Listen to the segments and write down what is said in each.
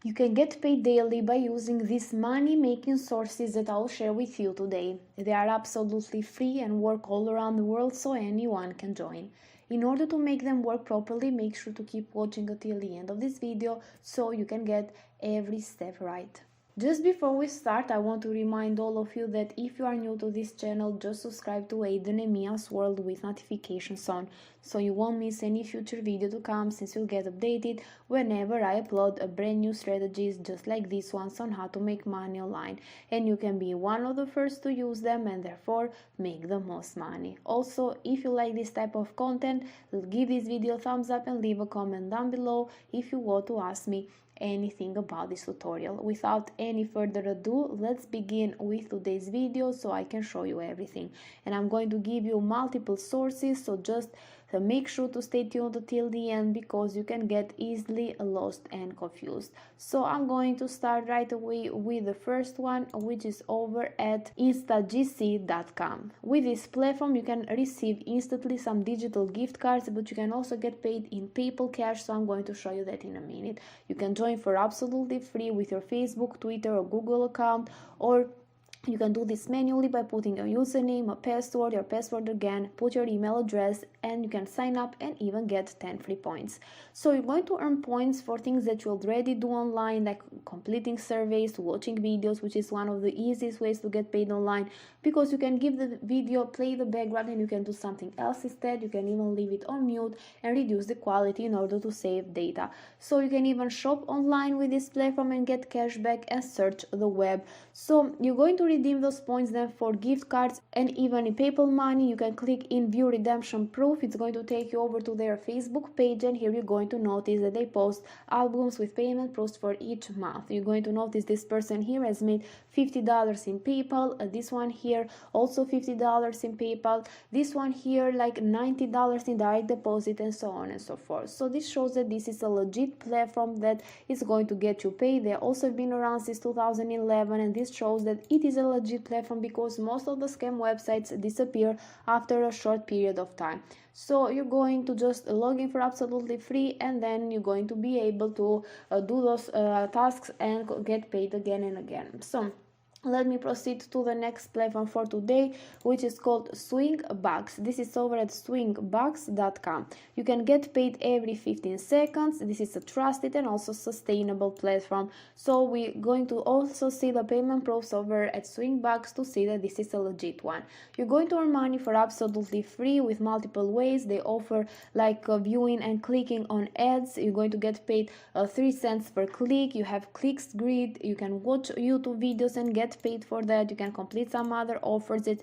You can get paid daily by using these money-making sources that I'll share with you today. They are absolutely free and work all around the world, so anyone can join. In order to make them work properly, make sure to keep watching until the end of this video so you can get every step right. Just before we start, I want to remind all of you that if you are new to this channel, just subscribe to Aiden and Mia's World with notifications on, so you won't miss any future video to come, since you'll get updated whenever I upload a brand new strategies just like this ones on how to make money online, and you can be one of the first to use them and therefore make the most money. Also, if you like this type of content, give this video a thumbs up and leave a comment down below if you want to ask me anything about this tutorial. Without any further ado, let's begin with today's video so I can show you everything. And I'm going to give you multiple sources, so just make sure to stay tuned until the end because you can get easily lost and confused. So I'm going to start right away with the first one, which is over at InstaGC.com. With this platform you can receive instantly some digital gift cards, but you can also get paid in PayPal cash, so I'm going to show you that in a minute. You can join for absolutely free with your Facebook, Twitter or Google account, or you can do this manually by putting a username, a password, your password again, put your email address, and you can sign up and even get 10 free points. So you're going to earn points for things that you already do online, like completing surveys, watching videos, which is one of the easiest ways to get paid online, because you can give the video, play the background, and you can do something else instead. You can even leave it on mute and reduce the quality in order to save data. So you can even shop online with this platform and get cash back and search the web. So you're going to redeem those points then for gift cards and even in PayPal money. You can click in view redemption proof. It's going to take you over to their Facebook page, and here you're going to notice that they post albums with payment proofs for each month. You're going to notice this person here has made $50 in PayPal, this one here also $50 in PayPal, this one here like $90 in direct deposit, and so on and so forth. So this shows that this is a legit platform that is going to get you paid. They also have been around since 2011, and this shows that it is a legit platform because most of the scam websites disappear after a short period of time. So you're going to just log in for absolutely free, and then you're going to be able to do those tasks and get paid again and again. So let me proceed to the next platform for today, which is called Swingbux. This is over at swingbux.com. You can get paid every 15 seconds. This is a trusted and also sustainable platform. So we're going to also see the payment proofs over at Swingbux to see that this is a legit one. You're going to earn money for absolutely free with multiple ways. They offer like viewing and clicking on ads. You're going to get paid 3 cents per click. You have clicks grid. You can watch YouTube videos and get paid for that. You can complete some other offers that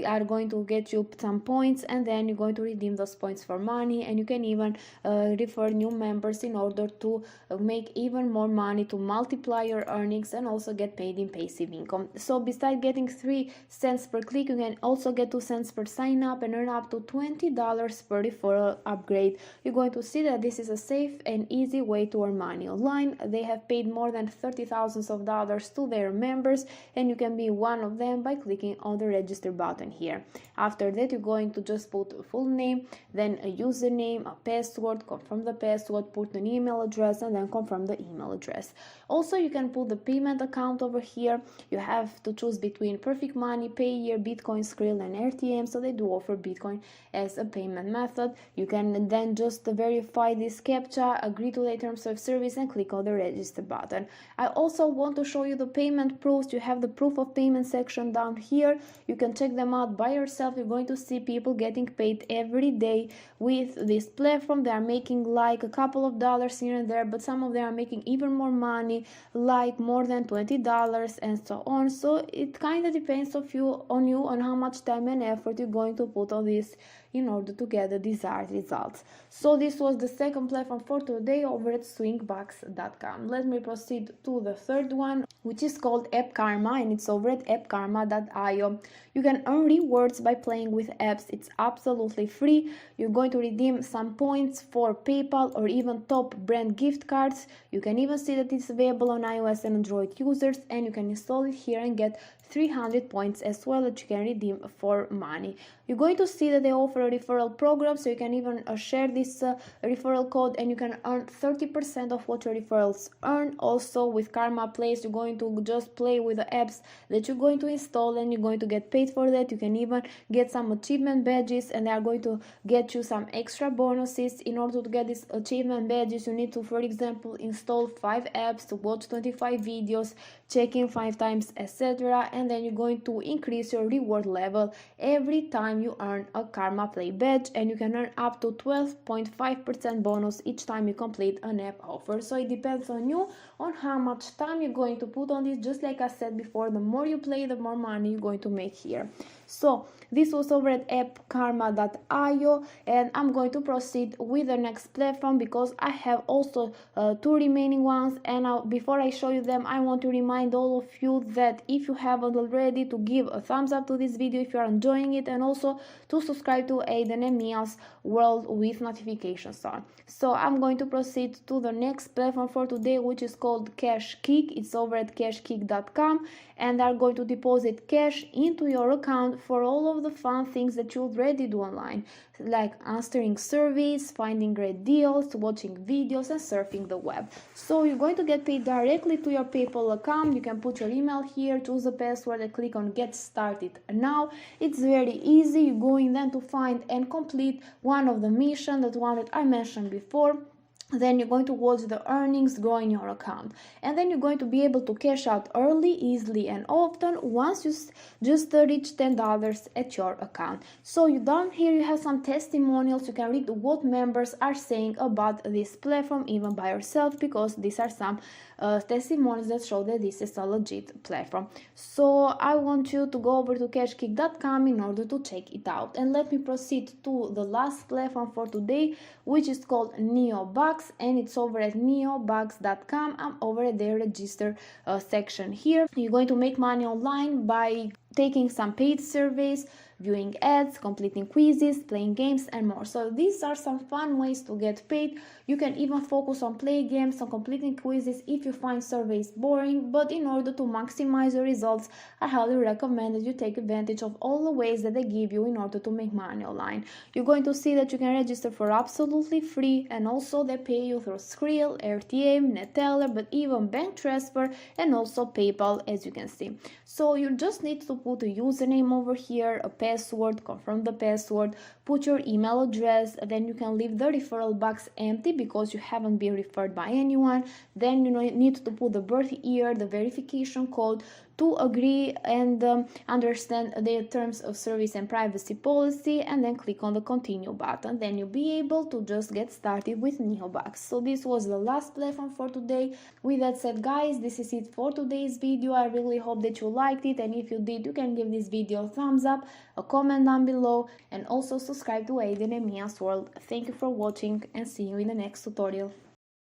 are going to get you some points, and then you're going to redeem those points for money, and you can even refer new members in order to make even more money, to multiply your earnings and also get paid in passive income. So besides getting 3 cents per click, you can also get 2 cents per sign up and earn up to $20 per referral upgrade. You're going to see that this is a safe and easy way to earn money online. They have paid more than $30,000 to their members, and you can be one of them by clicking on the register button here. After that, you're going to just put a full name, then a username, a password, confirm the password, put an email address, and then confirm the email address. Also, you can put the payment account over here. You have to choose between Perfect Money, Payeer, Bitcoin, Skrill, and RTM, so they do offer Bitcoin as a payment method. You can then just verify this CAPTCHA, agree to the terms of service, and click on the register button. I also want to show you the payment proofs. You have the proof of payment section down here. You can check them out by yourself. You're going to see people getting paid every day with this platform. They are making like a couple of dollars here and there, but some of them are making even more money, like more than $20 and so on. So it kind of depends on you on how much time and effort you're going to put on this in order to get the desired results. So this was the second platform for today over at swingbux.com. Let me proceed to the third one, which is called Appkarma, and it's over at appkarma.io. You can earn rewards by playing with apps. It's absolutely free. You're going to redeem some points for PayPal or even top brand gift cards. You can even see that it's available on iOS and Android users, and you can install it here and get 300 points as well that you can redeem for money. You're going to see that they offer a referral program, so you can even share this referral code and you can earn 30% of what your referrals earn. Also with Karma Plays, you're going to just play with the apps that you're going to install and you're going to get paid for that. You can even get some achievement badges and they are going to get you some extra bonuses. In order to get these achievement badges, you need to, for example, install 5 apps, to watch 25 videos, check in 5 times, etc. And then you're going to increase your reward level every time you earn a Karma Play badge, and you can earn up to 12.5% bonus each time you complete an app offer. So it depends on you on how much time you're going to put on this. Just like I said before, the more you play, the more money you're going to make here. So this was over at appkarma.io, and I'm going to proceed with the next platform because I have also 2 remaining ones. And before I show you them, I want to remind all of you that if you haven't already, to give a thumbs up to this video if you are enjoying it, and also to subscribe to Aiden and Mia's World with notifications on. So I'm going to proceed to the next platform for today, which is called Kashkick. It's over at kashkick.com, and they're going to deposit cash into your account for all of the fun things that you already do online, like answering surveys, finding great deals, watching videos, and surfing the web. So you're going to get paid directly to your PayPal account. You can put your email here, choose a password, and click on Get Started Now. It's very easy. You're going then to find and complete one of the missions, that one that I mentioned before. Then you're going to watch the earnings grow in your account, and then you're going to be able to cash out early, easily, and often once you just reach $10 at your account. So you down here you have some testimonials. You can read what members are saying about this platform even by yourself, because these are some testimonials that show that this is a legit platform. So I want you to go over to kashkick.com in order to check it out. And let me proceed to the last platform for today, which is called Neobux, and it's over at neobux.com. I'm over at their register section here. You're going to make money online by taking some paid surveys, viewing ads, completing quizzes, playing games, and more. So these are some fun ways to get paid. You can even focus on playing games, on completing quizzes if you find surveys boring, but in order to maximize your results, I highly recommend that you take advantage of all the ways that they give you in order to make money online. You're going to see that you can register for absolutely free, and also they pay you through Skrill, RTM, Neteller, but even bank transfer, and also PayPal, as you can see. So you just need to put a username over here, a password, confirm the password, put your email address, then you can leave the referral box empty because you haven't been referred by anyone. Then you need to put the birth year, the verification code, to agree and understand their terms of service and privacy policy, and then click on the continue button. Then you'll be able to just get started with Neobux. So this was the last platform for today. With that said, guys, this is it for today's video. I really hope that you liked it, and if you did, you can give this video a thumbs up, a comment down below, and also subscribe to Aiden and Mia's World. Thank you for watching, and see you in the next tutorial.